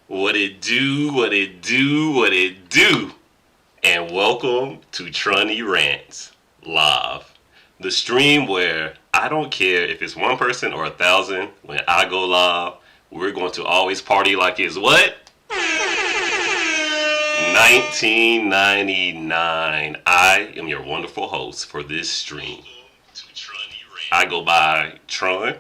What it do, what it do, what it do. And welcome to Trunny Rants Live. The stream where I don't care if it's one person or 1,000, when I go live, we're going to always party like it's what? 1999. I am your wonderful host for this stream. I go by Tron,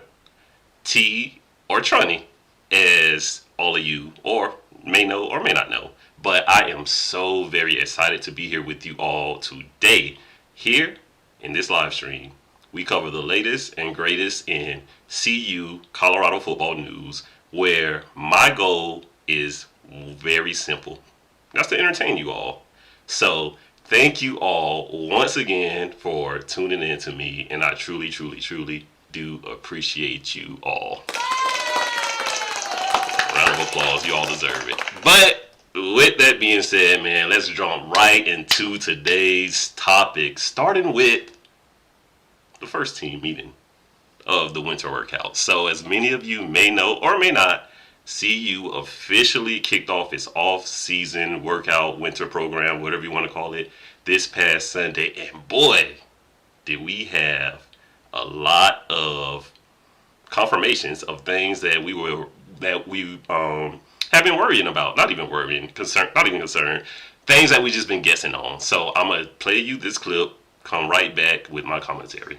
T, or Trunny, as all of you or may know or may not know. But I am so very excited to be here with you all today. Here in this live stream, we cover the latest and greatest in CU Colorado football news, where my goal is very simple. That's to entertain you all. So thank you all once again for tuning in to me, and I truly, truly, truly do appreciate you all. Round of applause, you all deserve it. But with that being said, man, let's jump right into today's topic, starting with the first team meeting of the winter workout. So as many of you may know or may not, CU officially kicked off its off-season workout winter program, whatever you want to call it, this past Sunday. And boy, did we have a lot of confirmations of things that we have been worrying about. Not even worrying, concerned, not even concerned. Things that we just been guessing on. So I'm gonna play you this clip. Come right back with my commentary.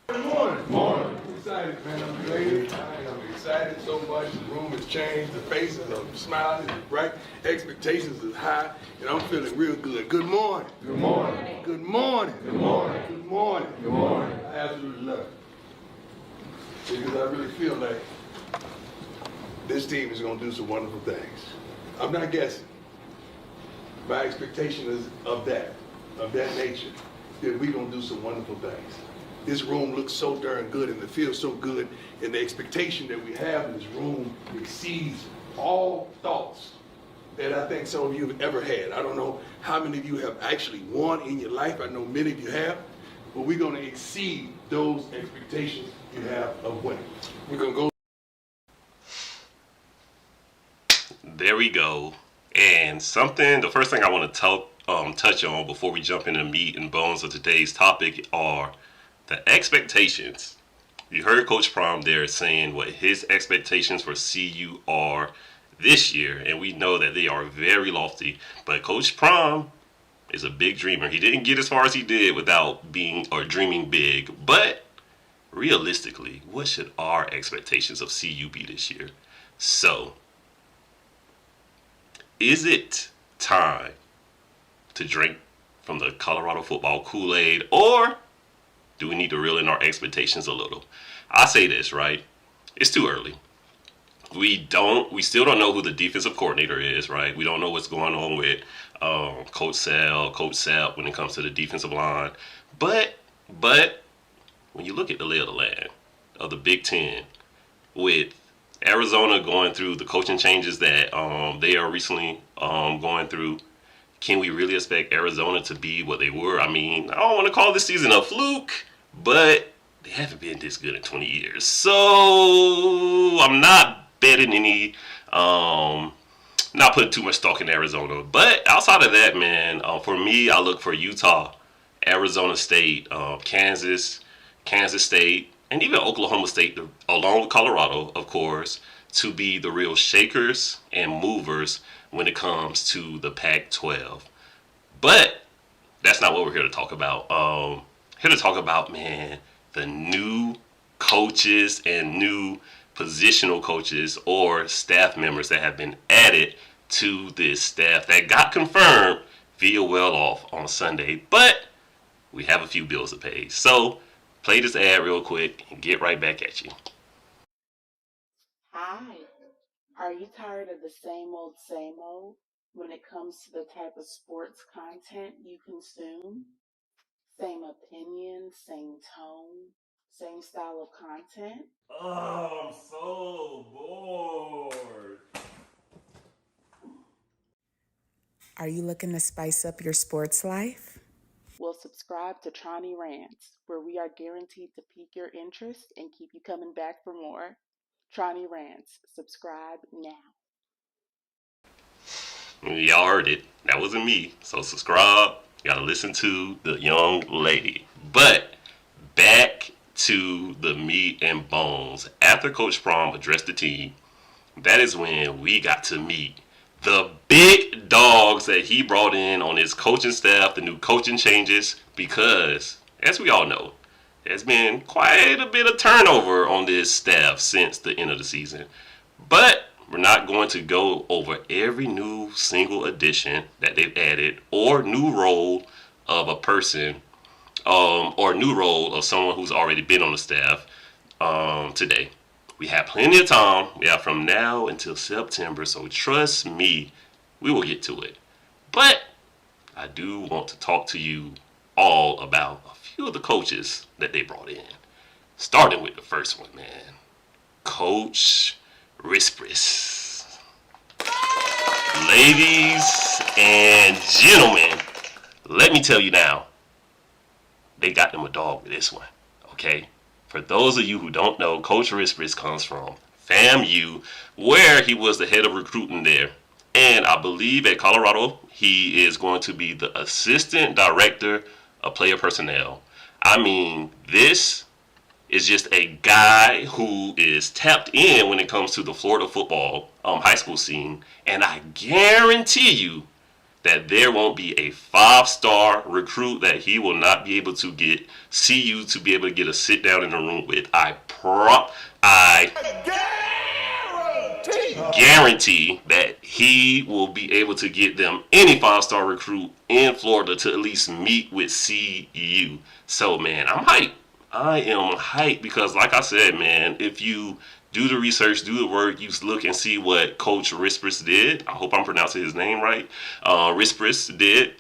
Good morning. Morning. I'm excited, man. I'm elated. I'm excited so much. The room has changed. The faces are smiling and bright. Expectations is high, and I'm feeling real good. Good morning. Good morning. Good morning. Good morning. Good morning. Good morning. I absolutely love it because I really feel like this team is going to do some wonderful things. I'm not guessing. My expectation is of that nature, that we're going to do some wonderful things. This room looks so darn good and it feels so good, and the expectation that we have in this room exceeds all thoughts that I think some of you have ever had. I don't know how many of you have actually won in your life. I know many of you have, but we're going to exceed those expectations you have of winning. We're going to go. There we go. And the first thing I want to touch on before we jump into the meat and bones of today's topic are the expectations. You heard Coach Prom there saying what his expectations for CU are this year, and we know that they are very lofty. But Coach Prom is a big dreamer. He didn't get as far as he did without being or dreaming big. But realistically, what should our expectations of CU be this year? So, is it time to drink from the Colorado football Kool-Aid, or do we need to reel in our expectations a little? I say this, right? It's too early. We still don't know who the defensive coordinator is, right? We don't know what's going on with Coach Sal, Coach Sapp when it comes to the defensive line. But when you look at the lay of the land of the Big Ten, with Arizona going through the coaching changes that they are recently going through, can we really expect Arizona to be what they were? I mean, I don't want to call this season a fluke, but they haven't been this good in 20 years. So I'm not betting any, not putting too much stock in Arizona. But outside of that, man, for me, I look for Utah, Arizona State, Kansas State, and even Oklahoma State, along with Colorado, of course, to be the real shakers and movers when it comes to the Pac-12. But that's not what we're here to talk about. Here to talk about, man, the new coaches and new positional coaches or staff members that have been added to this staff that got confirmed via well off on Sunday. But we have a few bills to pay. So play this ad real quick and get right back at you. Hi. Are you tired of the same old when it comes to the type of sports content you consume? Same opinion, same tone, same style of content? Oh, I'm so bored. Are you looking to spice up your sports life? Well, subscribe to Trani Rants, where we are guaranteed to pique your interest and keep you coming back for more. Trani Rants, subscribe now. Y'all heard it. That wasn't me. So subscribe. You gotta listen to the young lady. But back to the meat and bones. After Coach Prom addressed the team, that is when we got to meet the big dogs that he brought in on his coaching staff, the new coaching changes, because, as we all know, there's been quite a bit of turnover on this staff since the end of the season. But we're not going to go over every new single addition that they've added or new role of a person or new role of someone who's already been on the staff today. We have plenty of time. We have from now until September, so trust me, we will get to it. But I do want to talk to you all about a few of the coaches that they brought in. Starting with the first one, man. Coach Rispris. Ladies and gentlemen, let me tell you now, they got them a dog with this one, okay? For those of you who don't know, Coach Rispris comes from FAMU, where he was the head of recruiting there. And I believe at Colorado, he is going to be the assistant director of player personnel. I mean, this is just a guy who is tapped in when it comes to the Florida football high school scene. And I guarantee you that there won't be a 5-star recruit that he will not be able to see you to be able to get a sit down in the room with. I guarantee that he will be able to get them any 5-star recruit in Florida to at least meet with CU. So man, I'm hyped. I am hyped because, like I said, man, if you do the research, do the work, you look and see what Coach Rispris did. I hope I'm pronouncing his name right. Rispris did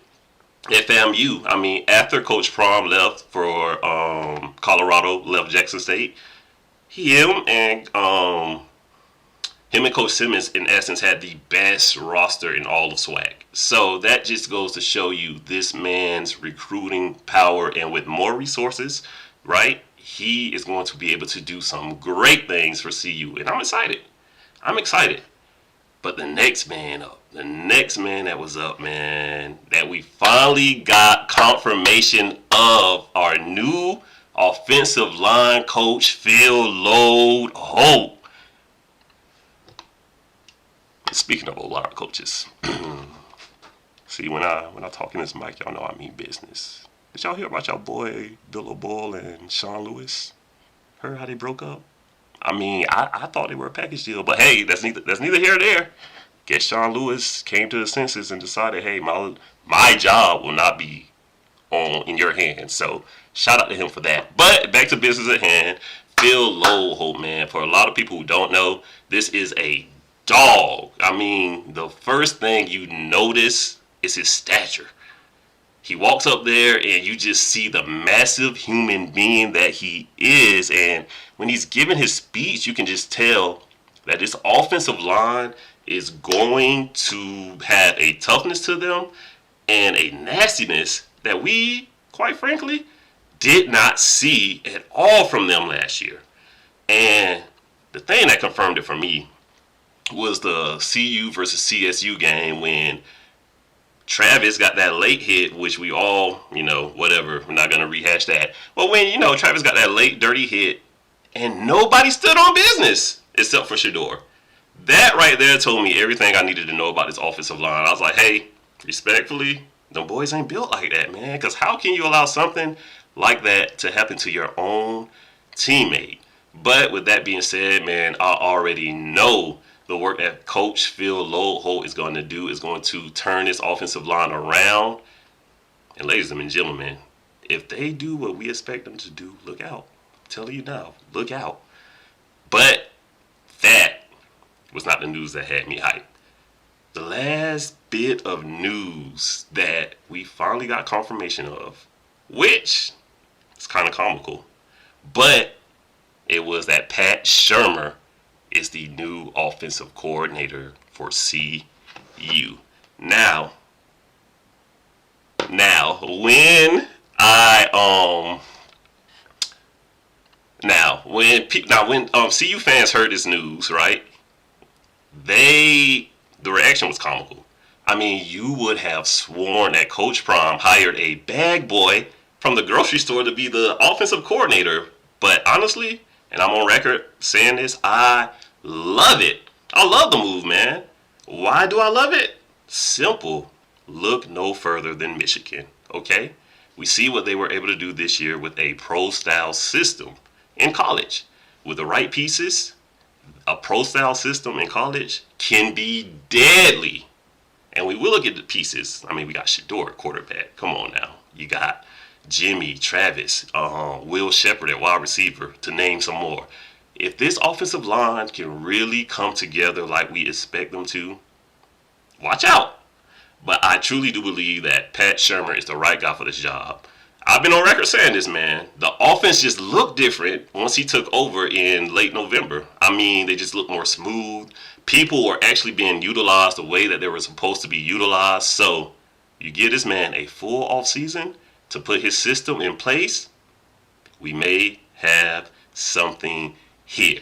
at FAMU. I mean, after Coach Prom left for Colorado, left Jackson State, him and Coach Simmons, in essence, had the best roster in all of SWAC. So that just goes to show you this man's recruiting power, and with more resources, right, he is going to be able to do some great things for CU. And I'm excited. But the next man that was up, man, that we finally got confirmation of, our new offensive line coach, Phil Load Hope. Speaking of a lot of coaches, see, when I talk in this mic, y'all know I mean business. Did y'all hear about y'all boy Bill O'Boyle and Sean Lewis? Heard how they broke up? I mean, I thought they were a package deal, but hey, that's neither here nor there. Guess Sean Lewis came to his senses and decided, hey, my job will not be in your hands. So shout out to him for that. But back to business at hand. Phil Low, man. For a lot of people who don't know, this is a dog. I mean, the first thing you notice is his stature. He walks up there and you just see the massive human being that he is. And when he's giving his speech, you can just tell that this offensive line is going to have a toughness to them and a nastiness that we, quite frankly, did not see at all from them last year. And the thing that confirmed it for me was the CU versus CSU game when Travis got that late hit, which we all, whatever, we're not going to rehash that. But when, Travis got that late dirty hit and nobody stood on business except for Shador. That right there told me everything I needed to know about this offensive line. I was like, hey, respectfully, the boys ain't built like that, man. Because how can you allow something like that to happen to your own teammate? But with that being said, man, I already know the work that Coach Phil Lodeholt is going to do is going to turn this offensive line around. And ladies and gentlemen, if they do what we expect them to do, look out. I'm telling you now, look out. But that was not the news that had me hyped. The last bit of news that we finally got confirmation of, which is kind of comical, but it was that Pat Shurmur is the new offensive coordinator for CU. Now, when CU fans heard this news, right? The reaction was comical. I mean, you would have sworn that Coach Prime hired a bag boy from the grocery store to be the offensive coordinator. But honestly, and I'm on record saying this, I love it. I love the move, man. Why do I love it? Simple. Look no further than Michigan, okay? We see what they were able to do this year with a pro-style system in college. With the right pieces, a pro-style system in college can be deadly. And we will look at the pieces. I mean, we got Shador at quarterback. Come on now. You got Jimmy, Travis, Will Shepard at wide receiver, to name some more. If this offensive line can really come together like we expect them to, watch out. But I truly do believe that Pat Shurmur is the right guy for this job. I've been on record saying this, man. The offense just looked different once he took over in late November. I mean, they just looked more smooth. People were actually being utilized the way that they were supposed to be utilized. So you give this man a full offseason to put his system in place, we may have something here.